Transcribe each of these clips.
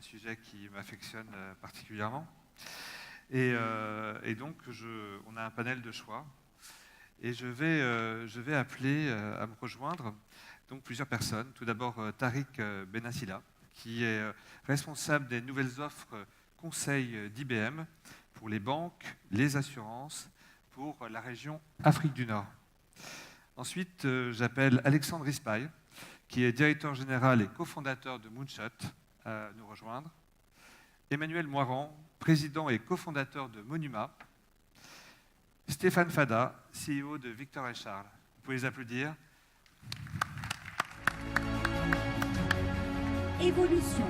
sujet qui m'affectionne particulièrement. Et donc, on a un panel de choix. Et je vais appeler à me rejoindre donc, plusieurs personnes. Tout d'abord, Tariq Benassila, qui est responsable des nouvelles offres conseils d'IBM pour les banques, les assurances, pour la région Afrique du Nord. Ensuite, j'appelle Alexandre Rispail, qui est directeur général et cofondateur de Moonshot, à nous rejoindre. Emmanuel Moirand, président et cofondateur de Monuma. Stéphane Fada, CEO de Victor et Charles. Vous pouvez les applaudir. Évolution,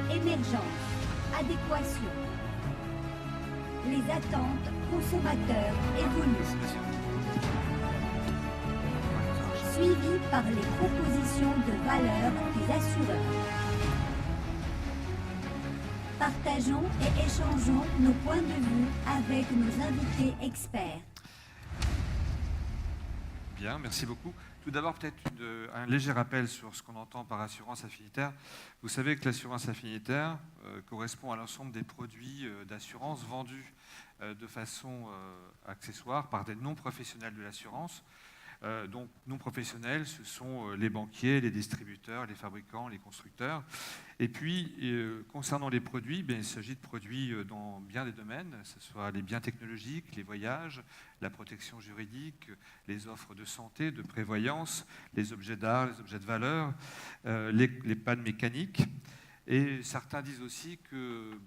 émergence, adéquation. Les attentes consommateurs évoluent. Suivi par les propositions de valeur des assureurs. Partageons et échangeons nos points de vue avec nos invités experts. Bien, merci beaucoup. Tout d'abord, peut-être un léger rappel sur ce qu'on entend par assurance affinitaire. Vous savez que l'assurance affinitaire correspond à l'ensemble des produits d'assurance vendus de façon accessoire par des non-professionnels de l'assurance. Donc, non professionnels, ce sont les banquiers, les distributeurs, les fabricants, les constructeurs. Et puis, concernant les produits, il s'agit de produits dans bien des domaines, que ce soit les biens technologiques, les voyages, la protection juridique, les offres de santé, de prévoyance, les objets d'art, les objets de valeur, les pannes mécaniques. Et certains disent aussi que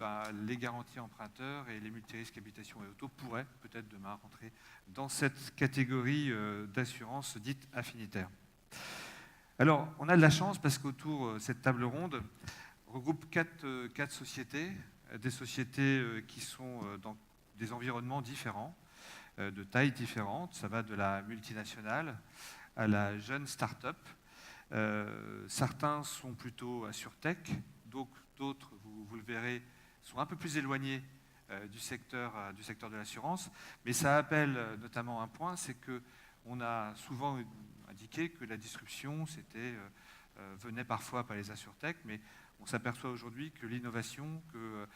les garanties emprunteurs et les multirisques habitation et auto pourraient peut-être demain rentrer dans cette catégorie d'assurance dite affinitaire. Alors, on a de la chance parce qu'autour de cette table ronde regroupe quatre sociétés, des sociétés qui sont dans des environnements différents, de tailles différentes. Ça va de la multinationale à la jeune start-up. Certains sont plutôt AssurTech, d'autres, vous le verrez, sont un peu plus éloignés du secteur de l'assurance. Mais ça appelle notamment un point, c'est qu'on a souvent indiqué que la disruption venait parfois par les AssurTech, mais on s'aperçoit aujourd'hui que l'innovation, que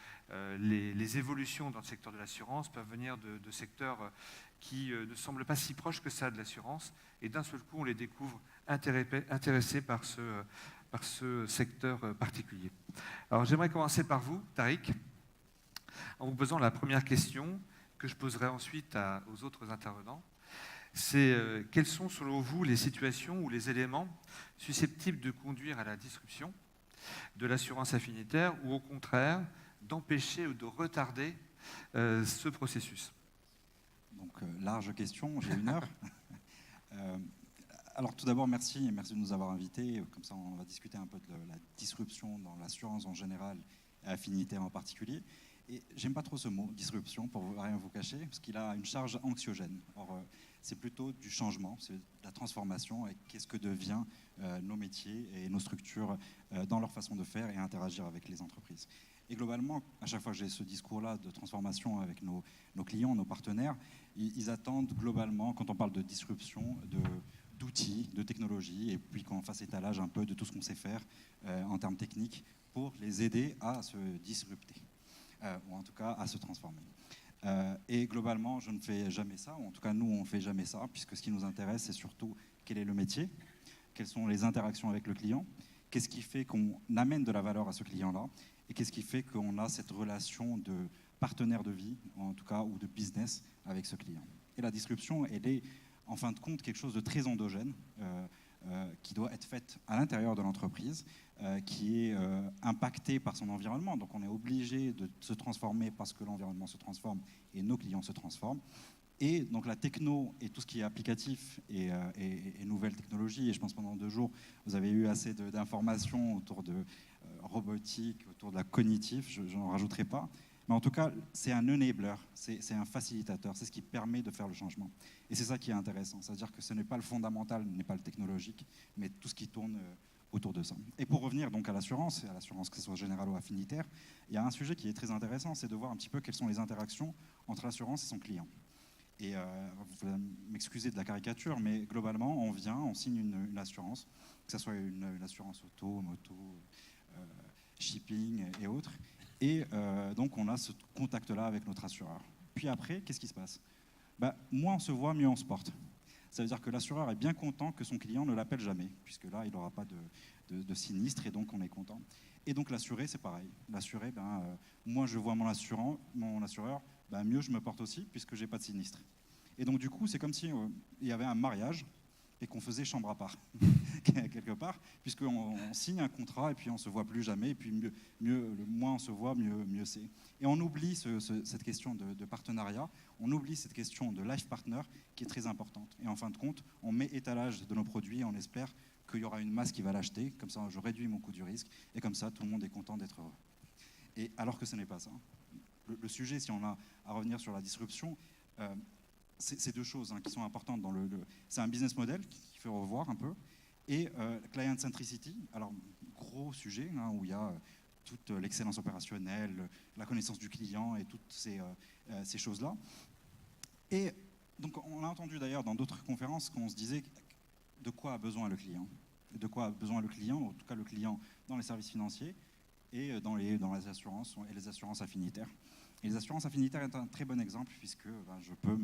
les évolutions dans le secteur de l'assurance peuvent venir de secteurs qui ne semblent pas si proches que ça de l'assurance, et d'un seul coup, on les découvre intéressés par ce secteur particulier. Alors, j'aimerais commencer par vous, Tariq, en vous posant la première question que je poserai ensuite aux autres intervenants. C'est quelles sont, selon vous, les situations ou les éléments susceptibles de conduire à la disruption de l'assurance affinitaire ou au contraire d'empêcher ou de retarder ce processus? Donc, large question, j'ai 1 heure. Alors tout d'abord, merci de nous avoir invités. Comme ça, on va discuter un peu de la disruption dans l'assurance en général et affinitaire en particulier. Et j'aime pas trop ce mot, disruption, pour rien vous cacher, parce qu'il a une charge anxiogène. Or, c'est plutôt du changement, c'est de la transformation et qu'est-ce que devient nos métiers et nos structures dans leur façon de faire et interagir avec les entreprises. Et globalement, à chaque fois que j'ai ce discours-là de transformation avec nos clients, nos partenaires, ils attendent globalement, quand on parle de disruption, d'outils, de technologies, et puis qu'on fasse étalage un peu de tout ce qu'on sait faire en termes techniques pour les aider à se disrupter, ou en tout cas à se transformer. Et globalement, je ne fais jamais ça, ou en tout cas nous, on ne fait jamais ça, puisque ce qui nous intéresse, c'est surtout quel est le métier, quelles sont les interactions avec le client, qu'est-ce qui fait qu'on amène de la valeur à ce client-là, et qu'est-ce qui fait qu'on a cette relation de partenaire de vie, en tout cas, ou de business avec ce client. Et la disruption, elle est en fin de compte quelque chose de très endogène, qui doit être faite à l'intérieur de l'entreprise, qui est impacté par son environnement. Donc on est obligé de se transformer parce que l'environnement se transforme et nos clients se transforment. Et donc la techno et tout ce qui est applicatif et nouvelles technologies, et je pense pendant 2 jours, vous avez eu assez d'informations autour de robotique, autour de la cognitive, je n'en rajouterai pas. Mais en tout cas, c'est un enabler, c'est un facilitateur, c'est ce qui permet de faire le changement. Et c'est ça qui est intéressant, c'est-à-dire que ce n'est pas le fondamental, n'est pas le technologique, mais tout ce qui tourne autour de ça. Et pour revenir donc à l'assurance que ce soit générale ou affinitaire, il y a un sujet qui est très intéressant, c'est de voir un petit peu quelles sont les interactions entre l'assurance et son client. Et vous allez m'excuser de la caricature, mais globalement, on signe une assurance, que ce soit une assurance auto, moto, shipping et autres. Et donc on a ce contact-là avec notre assureur. Puis après, qu'est-ce qui se passe? Moins on se voit, mieux on se porte. Ça veut dire que l'assureur est bien content que son client ne l'appelle jamais, puisque là, il n'aura pas de sinistre, et donc on est content. Et donc l'assuré, c'est pareil. L'assuré, moi je vois mon assureur, mieux je me porte aussi, puisque je n'ai pas de sinistre. Et donc du coup, c'est comme si il y avait un mariage, et qu'on faisait chambre à part, quelque part, puisqu'on signe un contrat et puis on ne se voit plus jamais, et puis le moins on se voit, mieux c'est. Et on oublie cette question de partenariat, on oublie cette question de life partner qui est très importante. Et en fin de compte, on met étalage de nos produits et on espère qu'il y aura une masse qui va l'acheter, comme ça je réduis mon coût du risque, et comme ça tout le monde est content d'être heureux. Et alors que ce n'est pas ça. Le sujet, si on a à revenir sur la disruption, c'est deux choses qui sont importantes. C'est un business model qu'il faut revoir un peu, et client centricity, alors gros sujet où il y a toute l'excellence opérationnelle, la connaissance du client et toutes ces choses-là. Et donc on a entendu d'ailleurs dans d'autres conférences qu'on se disait de quoi a besoin le client. De quoi a besoin le client, en tout cas le client dans les services financiers et dans les assurances et les assurances affinitaires. Et les assurances affinitaires est un très bon exemple puisque je peux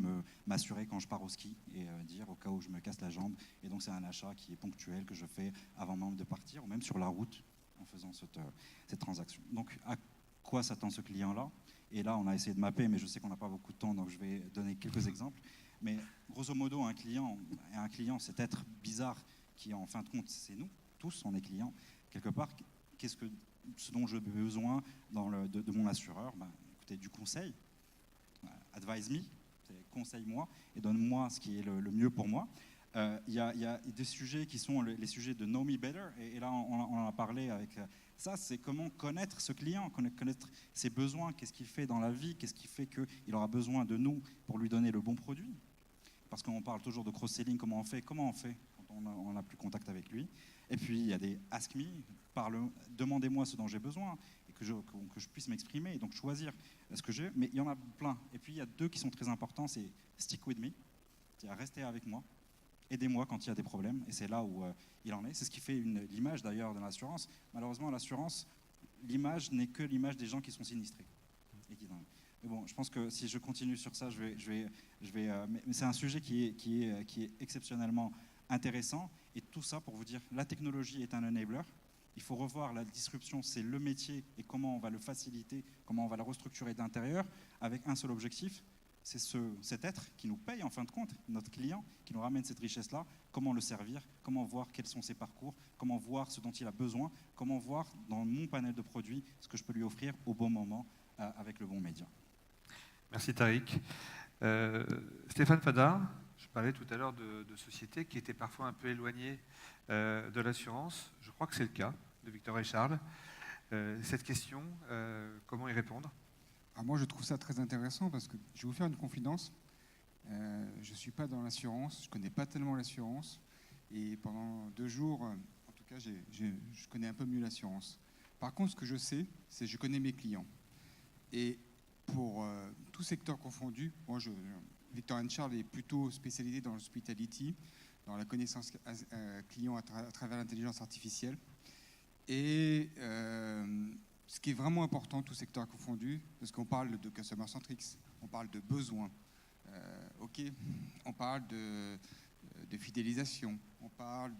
m'assurer quand je pars au ski et dire au cas où je me casse la jambe. Et donc c'est un achat qui est ponctuel que je fais avant même de partir ou même sur la route en faisant cette transaction. Donc à quoi s'attend ce client-là? Et là on a essayé de mapper, mais je sais qu'on n'a pas beaucoup de temps, donc je vais donner quelques exemples. Mais grosso modo, un client, cet être bizarre qui en fin de compte, c'est nous, tous on est clients. Quelque part, ce dont j'ai besoin de mon assureur? Du conseil, advise me, conseille-moi et donne-moi ce qui est le mieux pour moi. Il y a des sujets qui sont les sujets de know me better, et là on en a parlé avec ça, c'est comment connaître ce client, connaître ses besoins, qu'est-ce qu'il fait dans la vie, qu'est-ce qui fait qu'il aura besoin de nous pour lui donner le bon produit. Parce qu'on parle toujours de cross-selling, comment on fait quand on n'a plus contact avec lui. Et puis il y a des ask me, demandez-moi ce dont j'ai besoin, que je puisse m'exprimer et donc choisir ce que j'ai, mais il y en a plein. Et puis il y a deux qui sont très importants, c'est stick with me, c'est-à-dire rester avec moi, aidez-moi quand il y a des problèmes, et c'est là où il en est. C'est ce qui fait l'image d'ailleurs de l'assurance. Malheureusement, l'assurance, l'image n'est que l'image des gens qui sont sinistrés. Mais bon, je pense que si je continue sur ça, mais c'est un sujet qui est exceptionnellement intéressant, et tout ça pour vous dire, la technologie est un enabler. Il faut revoir la disruption, c'est le métier et comment on va le faciliter, comment on va le restructurer d'intérieur avec un seul objectif, c'est cet être qui nous paye en fin de compte, notre client, qui nous ramène cette richesse-là, comment le servir, comment voir quels sont ses parcours, comment voir ce dont il a besoin, comment voir dans mon panel de produits ce que je peux lui offrir au bon moment avec le bon média. Merci Tariq. Stéphane Fadard, je parlais tout à l'heure de sociétés qui étaient parfois un peu éloignées de l'assurance. Je crois que c'est le cas de Victor et Charles. Cette question, comment y répondre? Alors moi, je trouve ça très intéressant parce que je vais vous faire une confidence. Je ne suis pas dans l'assurance, je ne connais pas tellement l'assurance. Et pendant 2 jours, en tout cas, je connais un peu mieux l'assurance. Par contre, ce que je sais, c'est que je connais mes clients. Et pour tout secteur confondu, moi, Victor & Charles est plutôt spécialisé dans l'hospitality, dans la connaissance client à travers l'intelligence artificielle. Et ce qui est vraiment important, tout secteur confondu, parce qu'on parle de customer centrics, on parle de besoins, on parle de fidélisation, on parle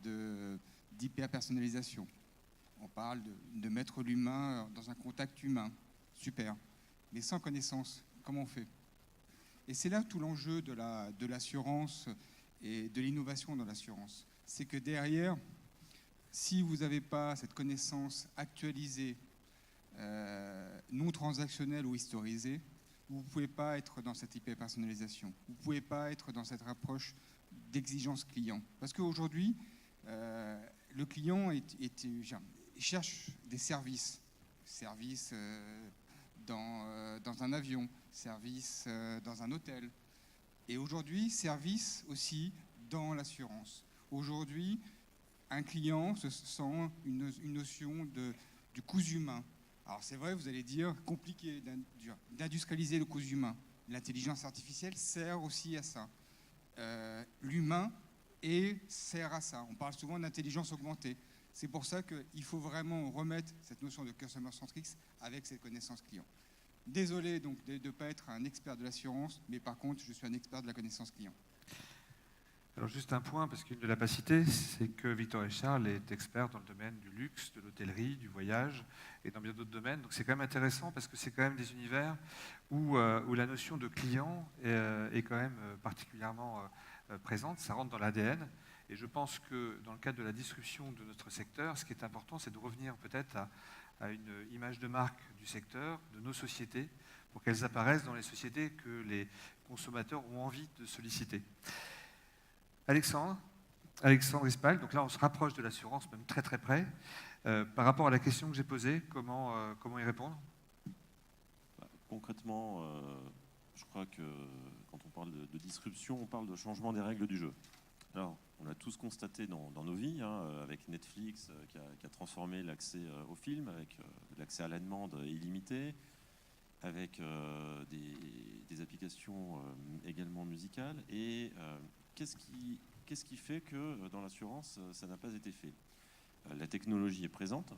d'hyper-personnalisation, on parle de mettre l'humain dans un contact humain, super. Mais sans connaissance, comment on fait? Et c'est là tout l'enjeu de l'assurance et de l'innovation dans l'assurance. C'est que derrière, si vous n'avez pas cette connaissance actualisée, non transactionnelle ou historisée, vous ne pouvez pas être dans cette hyper-personnalisation. Vous ne pouvez pas être dans cette approche d'exigence client. Parce qu'aujourd'hui, le client cherche des services. Services dans un avion, services dans un hôtel. Et aujourd'hui, service aussi dans l'assurance. Aujourd'hui, un client se sent une notion du coût humain. Alors c'est vrai, vous allez dire, compliqué d'industrialiser le coût humain. L'intelligence artificielle sert aussi à ça. L'humain sert à ça. On parle souvent d'intelligence augmentée. C'est pour ça qu'il faut vraiment remettre cette notion de customer centric avec cette connaissance client. Désolé donc de ne pas être un expert de l'assurance, mais par contre, je suis un expert de la connaissance client. Alors juste un point, parce qu'il ne l'a pas cité, c'est que Victor Richard est expert dans le domaine du luxe, de l'hôtellerie, du voyage et dans bien d'autres domaines. Donc c'est quand même intéressant parce que c'est quand même des univers où la notion de client est quand même particulièrement présente. Ça rentre dans l'ADN. Et je pense que dans le cadre de la disruption de notre secteur, ce qui est important, c'est de revenir peut-être à une image de marque du secteur, de nos sociétés, pour qu'elles apparaissent dans les sociétés que les consommateurs ont envie de solliciter. Alexandre Ispal, donc là on se rapproche de l'assurance, même très très près. Par rapport à la question que j'ai posée, comment y répondre? Concrètement, je crois que quand on parle de disruption, on parle de changement des règles du jeu. Alors, on l'a tous constaté dans nos vies, avec Netflix qui a transformé l'accès au film, avec l'accès à la demande illimité, avec des applications également musicales. Et qu'est-ce qui fait que dans l'assurance, ça n'a pas été fait? La technologie est présente.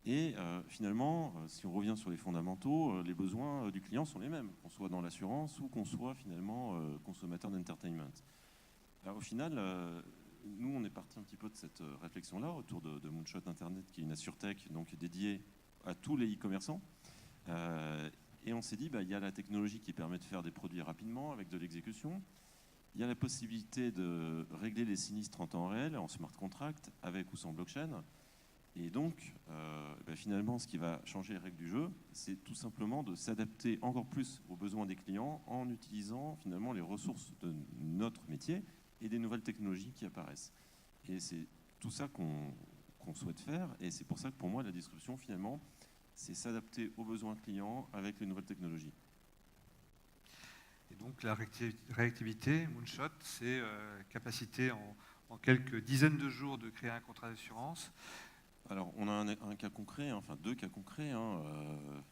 Et finalement, si on revient sur les fondamentaux, les besoins du client sont les mêmes, qu'on soit dans l'assurance ou qu'on soit finalement consommateur d'entertainment. Alors, au final, nous, on est parti un petit peu de cette réflexion-là autour de Moonshot Internet, qui est une assurtech donc dédiée à tous les e-commerçants. Et on s'est dit, il y a la technologie qui permet de faire des produits rapidement avec de l'exécution. Il y a la possibilité de régler les sinistres en temps réel, en smart contract, avec ou sans blockchain. Et donc, finalement, ce qui va changer les règles du jeu, c'est tout simplement de s'adapter encore plus aux besoins des clients en utilisant finalement les ressources de notre métier et des nouvelles technologies qui apparaissent. Et c'est tout ça qu'on souhaite faire. Et c'est pour ça que pour moi, la disruption, finalement, c'est s'adapter aux besoins clients avec les nouvelles technologies. Et donc la réactivité, Moonshot, c'est capacité en quelques dizaines de jours de créer un contrat d'assurance. Alors, on a un cas concret, enfin 2 cas concrets.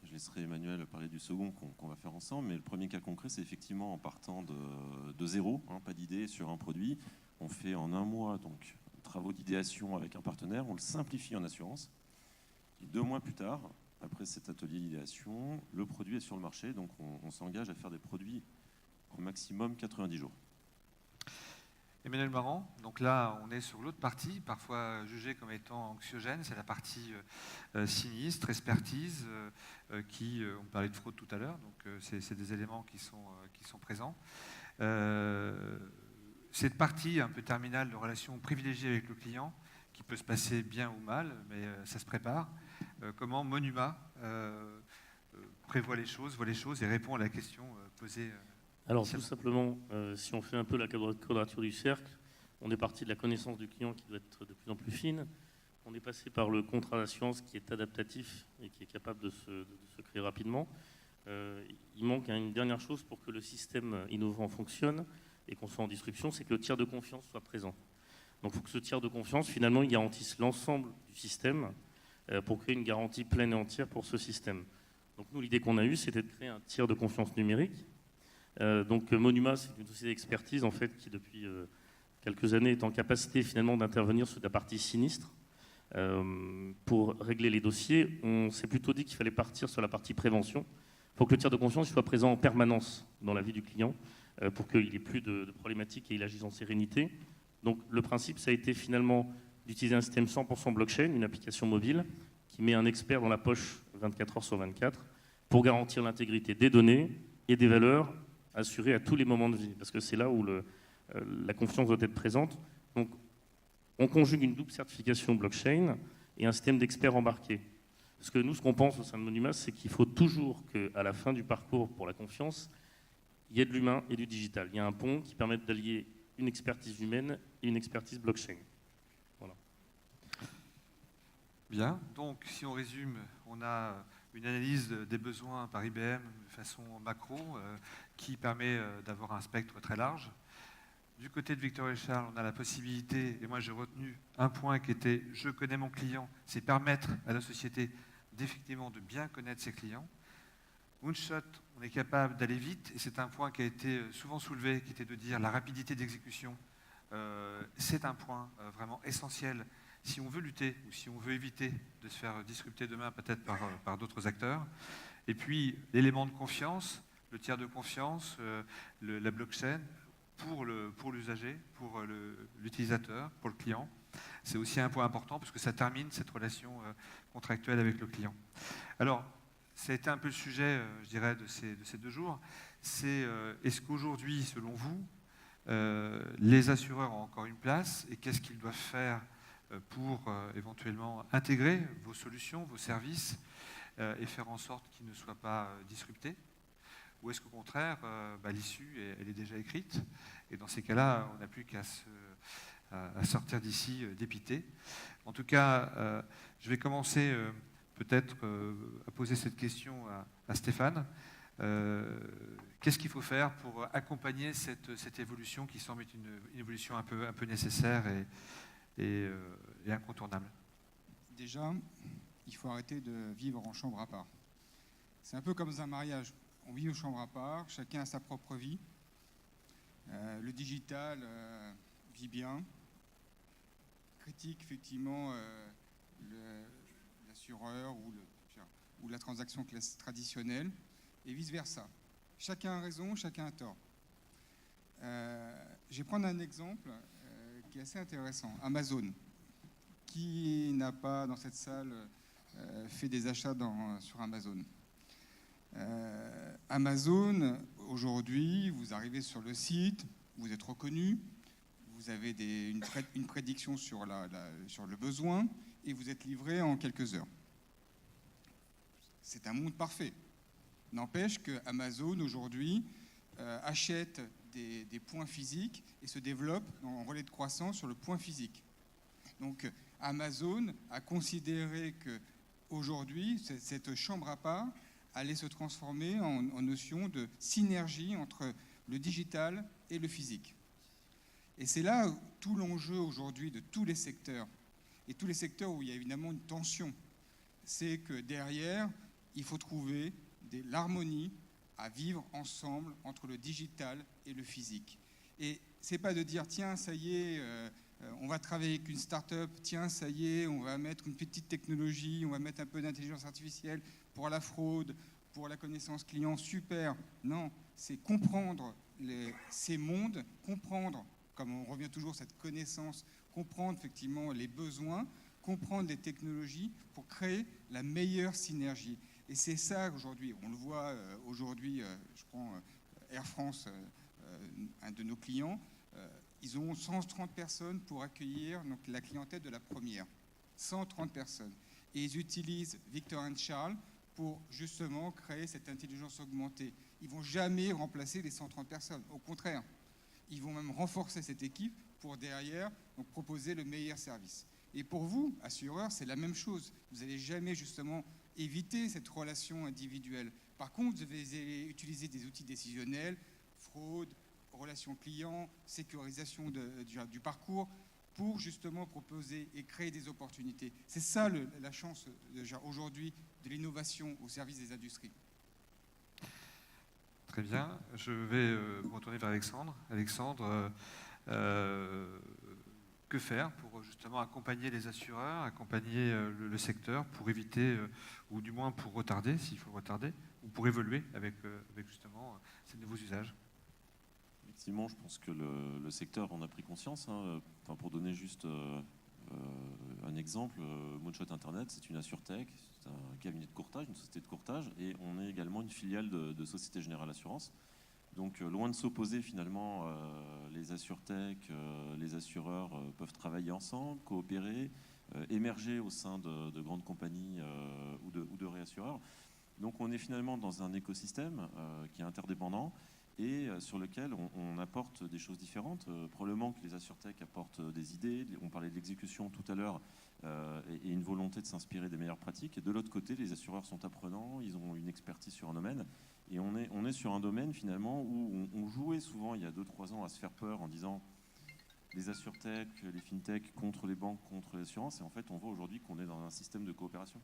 Je laisserai Emmanuel parler du second qu'on va faire ensemble. Mais le premier cas concret, c'est effectivement en partant de zéro, pas d'idée sur un produit. On fait en 1 mois donc travaux d'idéation avec un partenaire. On le simplifie en assurance. Et 2 mois plus tard, après cet atelier d'idéation, le produit est sur le marché. Donc, on s'engage à faire des produits au maximum 90 jours. Emmanuel Marant, donc là on est sur l'autre partie, parfois jugée comme étant anxiogène, c'est la partie sinistre, expertise, on parlait de fraude tout à l'heure, donc c'est des éléments qui sont présents. Cette partie un peu terminale de relation privilégiée avec le client, qui peut se passer bien ou mal, mais ça se prépare. Comment Monuma prévoit les choses, voit les choses et répond à la question posée. Alors tout simplement, si on fait un peu la quadrature du cercle, on est parti de la connaissance du client qui doit être de plus en plus fine. On est passé par le contrat d'assurance qui est adaptatif et qui est capable de se créer rapidement. Il manque une dernière chose pour que le système innovant fonctionne et qu'on soit en disruption, c'est que le tiers de confiance soit présent. Donc il faut que ce tiers de confiance, finalement, il garantisse l'ensemble du système pour créer une garantie pleine et entière pour ce système. Donc nous, l'idée qu'on a eue, c'était de créer un tiers de confiance numérique. Donc Monuma, c'est une société d'expertise en fait qui depuis quelques années est en capacité finalement d'intervenir sur la partie sinistre pour régler les dossiers. On s'est plutôt dit qu'il fallait partir sur la partie prévention. Il faut que le tiers de confiance soit présent en permanence dans la vie du client pour qu'il n'y ait plus de problématiques et il agisse en sérénité. Donc le principe, ça a été finalement d'utiliser un système 100% blockchain, une application mobile qui met un expert dans la poche 24 heures sur 24 pour garantir l'intégrité des données et des valeurs assuré à tous les moments de vie, parce que c'est là où la confiance doit être présente. Donc, on conjugue une double certification blockchain et un système d'experts embarqués. Parce que nous, ce qu'on pense au sein de Monuma, c'est qu'il faut toujours qu'à la fin du parcours pour la confiance, il y ait de l'humain et du digital. Il y a un pont qui permet d'allier une expertise humaine et une expertise blockchain. Voilà. Bien, donc si on résume, on a une analyse des besoins par IBM de façon macro qui permet d'avoir un spectre très large. Du côté de Victor Richard, on a la possibilité, et moi j'ai retenu un point qui était « je connais mon client », c'est permettre à la société d'effectivement de bien connaître ses clients. Moonshot, on est capable d'aller vite, et c'est un point qui a été souvent soulevé, qui était de dire la rapidité d'exécution, c'est un point vraiment essentiel si on veut lutter ou si on veut éviter de se faire disrupter demain peut-être par d'autres acteurs. Et puis l'élément de confiance, le tiers de confiance, la blockchain pour l'usager, pour l'utilisateur, pour le client. C'est aussi un point important parce que ça termine cette relation contractuelle avec le client. Alors, ça a été un peu le sujet, je dirais, de ces 2 jours. C'est est-ce qu'aujourd'hui, selon vous, les assureurs ont encore une place et qu'est-ce qu'ils doivent faire pour éventuellement intégrer vos solutions, vos services et faire en sorte qu'ils ne soient pas disruptés? Ou est-ce qu'au contraire, l'issue, elle est déjà écrite et dans ces cas-là, on n'a plus qu'à sortir d'ici dépité. En tout cas, je vais commencer peut-être à poser cette question à Stéphane. Qu'est-ce qu'il faut faire pour accompagner cette évolution qui semble être une évolution un peu nécessaire et incontournable? Déjà, il faut arrêter de vivre en chambre à part. C'est un peu comme dans un mariage. On vit en chambre à part, chacun a sa propre vie. Le digital vit bien, critique effectivement l'assureur ou la transaction traditionnelle, et vice-versa. Chacun a raison, chacun a tort. Je vais prendre un exemple qui est assez intéressant. Amazon. Qui n'a pas dans cette salle fait des achats sur Amazon? Amazon, aujourd'hui, vous arrivez sur le site, vous êtes reconnu, vous avez une prédiction sur le besoin et vous êtes livré en quelques heures. C'est un monde parfait. N'empêche que Amazon, aujourd'hui, achète des points physiques et se développe en relais de croissance sur le point physique. Donc, Amazon a considéré qu'aujourd'hui, cette chambre à part allait se transformer en notion de synergie entre le digital et le physique. Et c'est là tout l'enjeu aujourd'hui de tous les secteurs, et tous les secteurs où il y a évidemment une tension. C'est que derrière, il faut trouver l'harmonie à vivre ensemble entre le digital et le physique. Et c'est pas de dire, tiens, ça y est, on va travailler avec une start-up, tiens, ça y est, on va mettre une petite technologie, on va mettre un peu d'intelligence artificielle pour la fraude, pour la connaissance client, super. Non, c'est comprendre ces mondes, comprendre, comme on revient toujours à cette connaissance, comprendre effectivement les besoins, comprendre les technologies pour créer la meilleure synergie. Et c'est ça aujourd'hui, on le voit aujourd'hui, je prends Air France, un de nos clients, ils ont 130 personnes pour accueillir donc, la clientèle de la première. 130 personnes. Et ils utilisent Victor & Charles pour justement créer cette intelligence augmentée. Ils ne vont jamais remplacer les 130 personnes. Au contraire, ils vont même renforcer cette équipe pour derrière donc, proposer le meilleur service. Et pour vous, assureurs, c'est la même chose. Vous n'allez jamais justement éviter cette relation individuelle. Par contre, vous devez utiliser des outils décisionnels, fraude, relations clients, sécurisation du parcours, pour justement proposer et créer des opportunités. C'est ça la chance aujourd'hui de l'innovation au service des industries. Très bien. Je vais me retourner vers Alexandre. Alexandre, que faire pour justement accompagner les assureurs, accompagner le secteur pour éviter, ou du moins pour retarder, s'il faut retarder, ou pour évoluer avec justement ces nouveaux usages? Effectivement, je pense que le secteur en a pris conscience. Pour donner juste un exemple, Moonshot Internet, c'est une assurtech, c'est un cabinet de courtage, une société de courtage, et on est également une filiale de Société Générale Assurance. Donc, loin de s'opposer finalement, les assurtech, les assureurs peuvent travailler ensemble, coopérer, émerger au sein de grandes compagnies ou de réassureurs. Donc, on est finalement dans un écosystème qui est interdépendant, et sur lequel on apporte des choses différentes. Probablement que les assurtech apportent des idées, on parlait de l'exécution tout à l'heure, et une volonté de s'inspirer des meilleures pratiques. Et de l'autre côté, les assureurs sont apprenants, ils ont une expertise sur un domaine, et on est sur un domaine finalement où on jouait souvent il y a 2-3 ans à se faire peur en disant les assurtech, les fintech contre les banques, contre les assurances, et en fait on voit aujourd'hui qu'on est dans un système de coopération.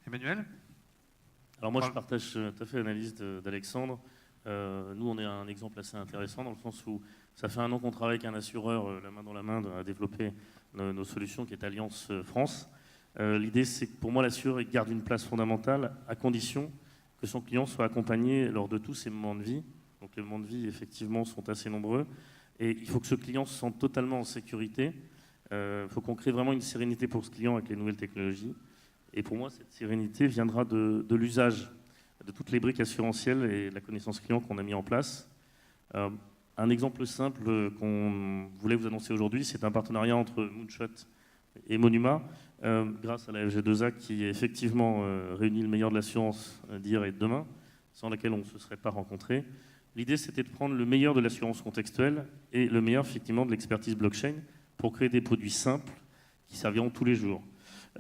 Emmanuel ? Alors moi, je partage tout à fait l'analyse d'Alexandre. Nous, on est un exemple assez intéressant dans le sens où ça fait 1 an qu'on travaille avec un assureur, la main dans la main, à développer nos solutions, qui est Alliance France. L'idée, c'est que pour moi, l'assureur il garde une place fondamentale à condition que son client soit accompagné lors de tous ses moments de vie. Donc les moments de vie, effectivement, sont assez nombreux. Et il faut que ce client se sente totalement en sécurité. Il faut qu'on crée vraiment une sérénité pour ce client avec les nouvelles technologies. Et pour moi, cette sérénité viendra de l'usage de toutes les briques assurantielles et de la connaissance client qu'on a mis en place. Un exemple simple qu'on voulait vous annoncer aujourd'hui, c'est un partenariat entre Moonshot et Monuma, grâce à la FG2A qui effectivement réunit le meilleur de l'assurance d'hier et de demain, sans laquelle on ne se serait pas rencontrés. L'idée, c'était de prendre le meilleur de l'assurance contextuelle et le meilleur, effectivement, de l'expertise blockchain pour créer des produits simples qui serviront tous les jours.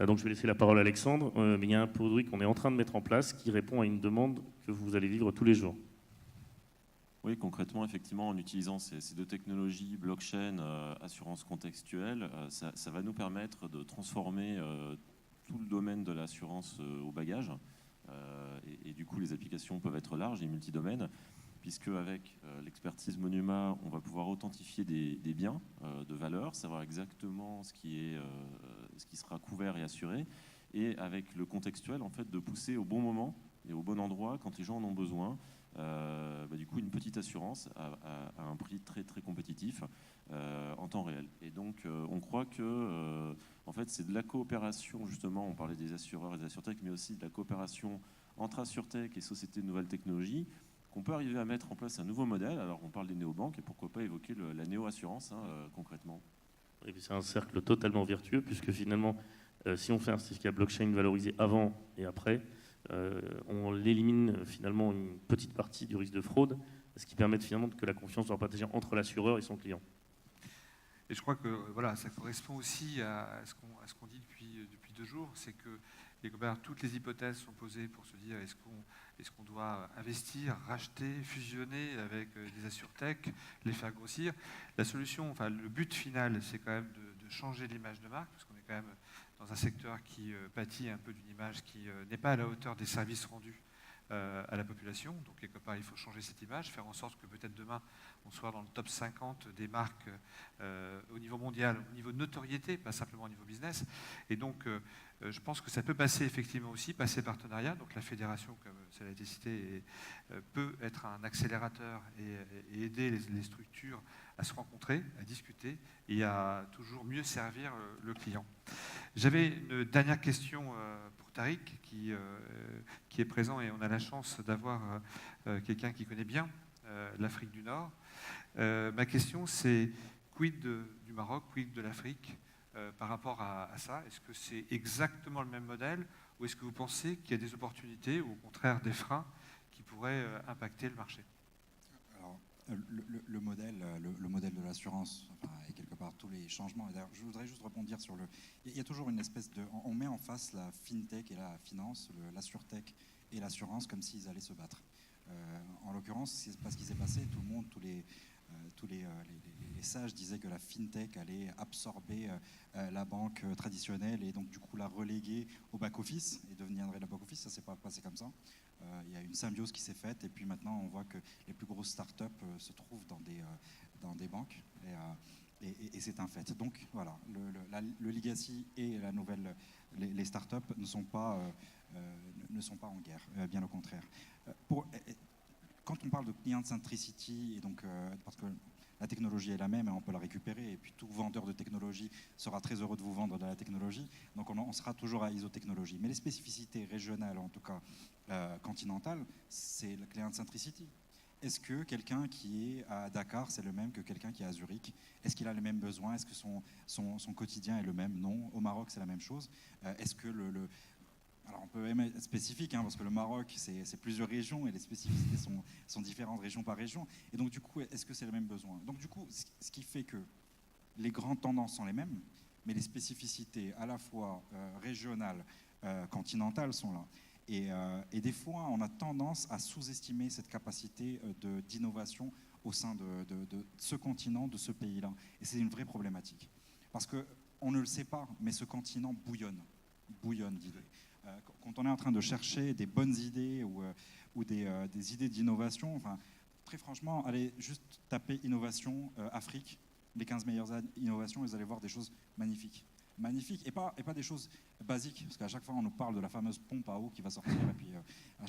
Donc, je vais laisser la parole à Alexandre, mais il y a un produit qu'on est en train de mettre en place qui répond à une demande que vous allez vivre tous les jours. Oui, concrètement, effectivement, en utilisant ces 2 technologies, blockchain, assurance contextuelle, ça va nous permettre de transformer tout le domaine de l'assurance au bagage. Et du coup, les applications peuvent être larges et multidomaines, puisque avec l'expertise Monuma, on va pouvoir authentifier des biens de valeur, savoir exactement ce qui sera couvert et assuré, et avec le contextuel, en fait, de pousser au bon moment et au bon endroit quand les gens en ont besoin. Du coup, une petite assurance à un prix très très compétitif en temps réel. Et donc, on croit que en fait, c'est de la coopération, justement, on parlait des assureurs et des assurtech, mais aussi de la coopération entre assurtech et sociétés de nouvelles technologies, qu'on peut arriver à mettre en place un nouveau modèle. Alors, on parle des néobanques, et pourquoi pas évoquer la néo-assurance, concrètement. Et puis c'est un cercle totalement vertueux, puisque finalement, si on fait un certificat blockchain valorisé avant et après, on élimine finalement une petite partie du risque de fraude, ce qui permet finalement que la confiance soit partagée entre l'assureur et son client. Et je crois que voilà, ça correspond aussi à ce qu'on dit depuis 2 jours, c'est que toutes les hypothèses sont posées pour se dire est-ce qu'on doit investir, racheter, fusionner avec des assurtech, les faire grossir. La solution, enfin le but final, c'est quand même de changer l'image de marque, parce qu'on est quand même dans un secteur qui pâtit un peu d'une image qui n'est pas à la hauteur des services rendus à la population. Donc quelque part, il faut changer cette image, faire en sorte que peut-être demain, on soit dans le top 50 des marques au niveau mondial, au niveau de notoriété, pas simplement au niveau business. Et donc, je pense que ça peut passer effectivement aussi, passer partenariat. Donc la fédération, comme ça a été cité, peut être un accélérateur et aider les structures à se rencontrer, à discuter et à toujours mieux servir le client. J'avais une dernière question pour Tariq, qui est présent, et on a la chance d'avoir quelqu'un qui connaît bien l'Afrique du Nord. Ma question, c'est quid du Maroc, quid de l'Afrique par rapport à ça? Est-ce que c'est exactement le même modèle, ou est-ce que vous pensez qu'il y a des opportunités ou au contraire des freins qui pourraient impacter le marché? Alors, le modèle de l'assurance, enfin, et quelque part tous les changements. D'ailleurs, je voudrais juste rebondir sur il y a toujours une espèce de, on met en face la fintech et la finance, l'assurtech et l'assurance, comme s'ils allaient se battre. En l'occurrence, c'est pas ce qui s'est passé. Tout le monde, tous les sages disaient que la fintech allait absorber la banque traditionnelle et donc du coup la reléguer au back-office et deviendrait le back-office. Ça ne s'est pas passé comme ça. Il y a une symbiose qui s'est faite, et puis maintenant on voit que les plus grosses startups se trouvent dans des banques, et c'est un fait. Donc voilà, le legacy et la nouvelle, les startups ne sont pas en guerre, bien au contraire. Quand on parle de client centricity, et donc, parce que la technologie est la même et on peut la récupérer, et puis tout vendeur de technologie sera très heureux de vous vendre de la technologie, donc on sera toujours à isotechnologie. Mais les spécificités régionales, en tout cas continentales, c'est le client centricity. Est-ce que quelqu'un qui est à Dakar, c'est le même que quelqu'un qui est à Zurich? Est-ce qu'il a les mêmes besoins? Est-ce que son quotidien est le même? Non. Au Maroc, c'est la même chose. Est-ce que alors on peut même être spécifique, parce que le Maroc, c'est plusieurs régions et les spécificités sont différentes région par région. Et donc du coup, est-ce que c'est le même besoin? Donc du coup, ce qui fait que les grandes tendances sont les mêmes, mais les spécificités à la fois régionales, continentales sont là. Et des fois, on a tendance à sous-estimer cette capacité d'innovation au sein de ce continent, de ce pays-là. Et c'est une vraie problématique. Parce qu'on ne le sait pas, mais ce continent bouillonne d'idées. Quand on est en train de chercher des bonnes idées ou des idées d'innovation. Enfin, très franchement, allez juste taper innovation Afrique, les 15 meilleures innovations, et vous allez voir des choses magnifiques. Magnifiques, et pas des choses basiques, parce qu'à chaque fois on nous parle de la fameuse pompe à eau qui va sortir, et puis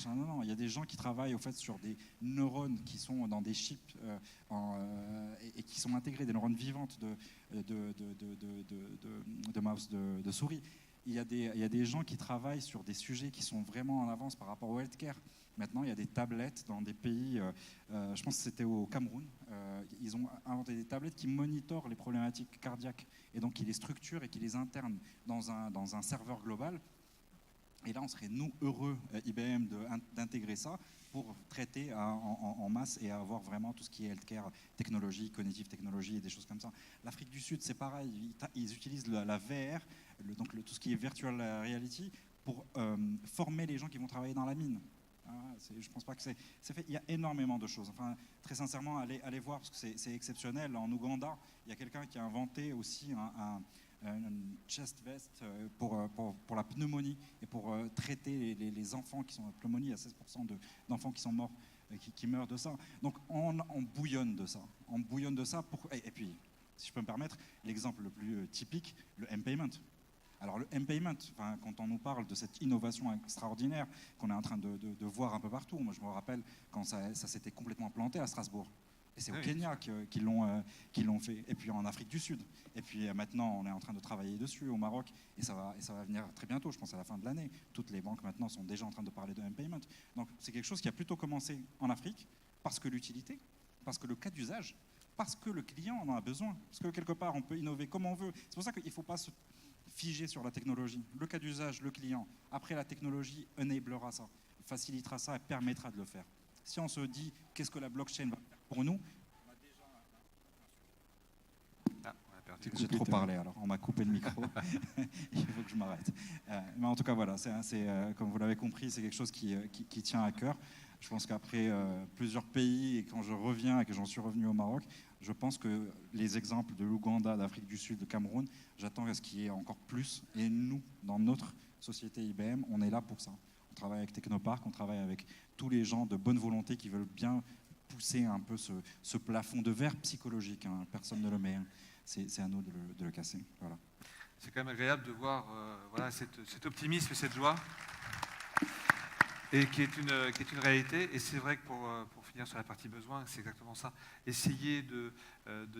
non, il y a des gens qui travaillent au fait sur des neurones qui sont dans des chips et qui sont intégrés, des neurones vivantes de mouse, de souris. Il y a des gens qui travaillent sur des sujets qui sont vraiment en avance par rapport au healthcare. Maintenant, il y a des tablettes dans des pays, je pense que c'était au Cameroun, ils ont inventé des tablettes qui monitorent les problématiques cardiaques et donc qui les structurent et qui les internent dans un serveur global. Et là, on serait, nous, heureux, IBM, d'intégrer ça pour traiter en masse et avoir vraiment tout ce qui est healthcare, technologie, cognitive technologie et des choses comme ça. L'Afrique du Sud, c'est pareil, ils utilisent la VR, donc tout ce qui est virtual reality, pour former les gens qui vont travailler dans la mine. Je pense pas que c'est fait. Il y a énormément de choses. Enfin, très sincèrement, allez voir, parce que c'est exceptionnel. En Ouganda, il y a quelqu'un qui a inventé aussi une chest vest pour la pneumonie et pour traiter les enfants qui sont en pneumonie. Il y a 16% d'enfants qui sont morts, qui meurent de ça. Donc on bouillonne de ça. On bouillonne de ça. Et puis, si je peux me permettre, l'exemple le plus typique, le M-Payment. Alors le M-Payment, quand on nous parle de cette innovation extraordinaire qu'on est en train de voir un peu partout, moi je me rappelle quand ça s'était complètement planté à Strasbourg. Et c'est au Kenya qu'ils l'ont fait, et puis en Afrique du Sud. Et puis maintenant, on est en train de travailler dessus au Maroc, et ça va venir très bientôt, je pense à la fin de l'année. Toutes les banques maintenant sont déjà en train de parler de M-Payment. Donc c'est quelque chose qui a plutôt commencé en Afrique, parce que l'utilité, parce que le cas d'usage, parce que le client en a besoin, parce que quelque part on peut innover comme on veut. C'est pour ça qu'il ne faut pas se figer sur la technologie. Le cas d'usage, le client. Après, la technologie enablera ça, facilitera ça et permettra de le faire. Si on se dit qu'est-ce que la blockchain va faire pour nous, on a déjà... J'ai trop parlé, alors on m'a coupé le micro. Il faut que je m'arrête. Mais en tout cas, voilà, comme vous l'avez compris, c'est quelque chose qui tient à cœur. Je pense qu'après plusieurs pays, et quand je reviens et que j'en suis revenu au Maroc, je pense que les exemples de l'Ouganda, d'Afrique du Sud, de Cameroun, j'attends à ce qu'il y ait encore plus. Et nous, dans notre société IBM, on est là pour ça. On travaille avec Technopark, on travaille avec tous les gens de bonne volonté qui veulent bien pousser un peu ce plafond de verre psychologique. Hein. Personne ne le met. Hein. C'est à nous de le casser. Voilà. C'est quand même agréable de voir cet optimisme et cette joie. Et qui est une réalité. Et c'est vrai que pour finir sur la partie besoin, c'est exactement ça. Essayer de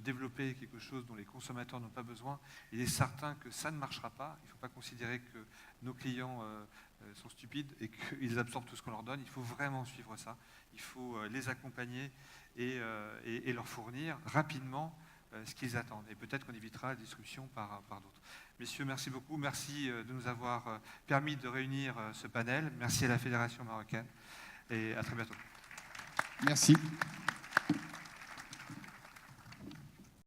développer quelque chose dont les consommateurs n'ont pas besoin. Il est certain que ça ne marchera pas. Il ne faut pas considérer que nos clients sont stupides et qu'ils absorbent tout ce qu'on leur donne. Il faut vraiment suivre ça. Il faut les accompagner et leur fournir rapidement ce qu'ils attendent. Et peut-être qu'on évitera la disruption par d'autres. Messieurs, merci beaucoup. Merci de nous avoir permis de réunir ce panel. Merci à la Fédération marocaine et à très bientôt. Merci.